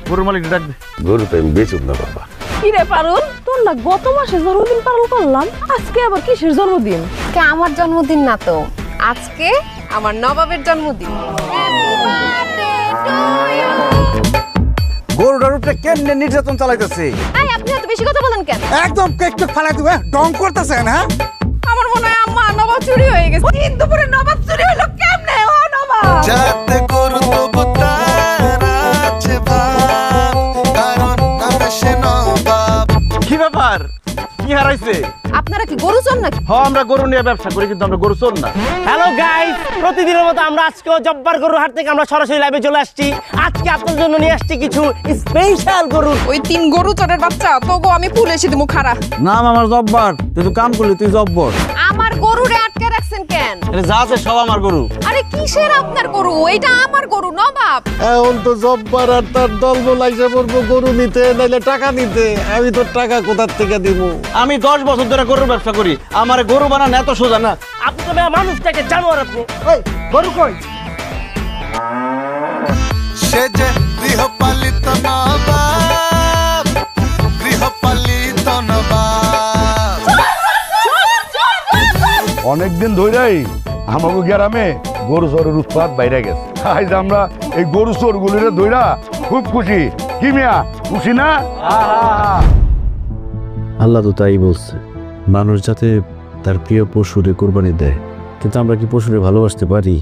গরুর মালিক ডাক দে। গরু তো আমি বেচুম না বাবা। কি রে পারুল, তোর না গত মাসে জন্মদিন পালন করলাম, আজকে আবার কিসের জন্মদিন? কে আমার জন্মদিন না তো, আজকে আমার নবাবের জন্মদিন। গরুটার উপরে কেমনে নির্যাতন চালাইতেছে? এই আপনি এত বেশি কথা বলেন কেন? একদম কেক ফালাই দিবে, ডং করতেছেন। হ্যাঁ, আমার মনে হয় আম্মা নবাব চুরি হয়ে গেছে। দিন দুপুরে নবাব চুরি হলো কেমনে? ও নবাব যাতে করু তবু তার আছে ভাব, কারণ আমি সে নবাব। কি ব্যাপার? কি হারাইছে? আপনারা কি গরু চোর নাকি? হ্যাঁ, আমরা গরু নিয়ে ব্যবসা করি, কিন্তু আমরা গরু চোর না। হ্যালো গাইস, প্রতিদিনের মতো আমরা আজকেও জব্বার গরুর হাট থেকে আমরা সরাসরি লাইভে চলে আসছি। আজকে আপনাদের জন্য নিয়ে আসছি কিছু স্পেশাল গরু। ওই তিন গরু চোরের বাচ্চা তোগো আমি পুলিশে দিমু খাড়া। নাম আমার জব্বার, তুই তো কাম করলি, তুই জব্বর। আমার গরুরে আটকে রাখছেন কেন? এটা যা আছে সব আমার গরু। আরে কিসের আপনার গরু? এইটা আমার গরু নবাব। এখন তো জব্বার আর তার দলবল আইসা পড়বো গরু নিতে, নাইলে টাকা নিতে। আমি তো টাকা কোথার থেকে দিব? আমি 10 বছর ধরে গরুর ব্যবসা করি, আমার গরু বানানো এত সোজা না। আপনি তো মানুষটাকে জানোয়ার আপনি। গরু কই? সে যে গৃহপালিত নবাব, গৃহপালিত নবাব। অনেকদিন ধরেই আমাকে গ্রামে গরু চোরের উৎপাত বাইরে গেছে। আজ আমরা এই গরু চোর গুলিরে ধইরা খুব খুশি। কি মিয়া, খুশি না? আল্লাহ তো তাই বলছে, মানুষ যাতে তার প্রিয় পশুরে কোরবানি দেয়। কিন্তু আমরা কি পশুরে ভালোবাসতে পারি?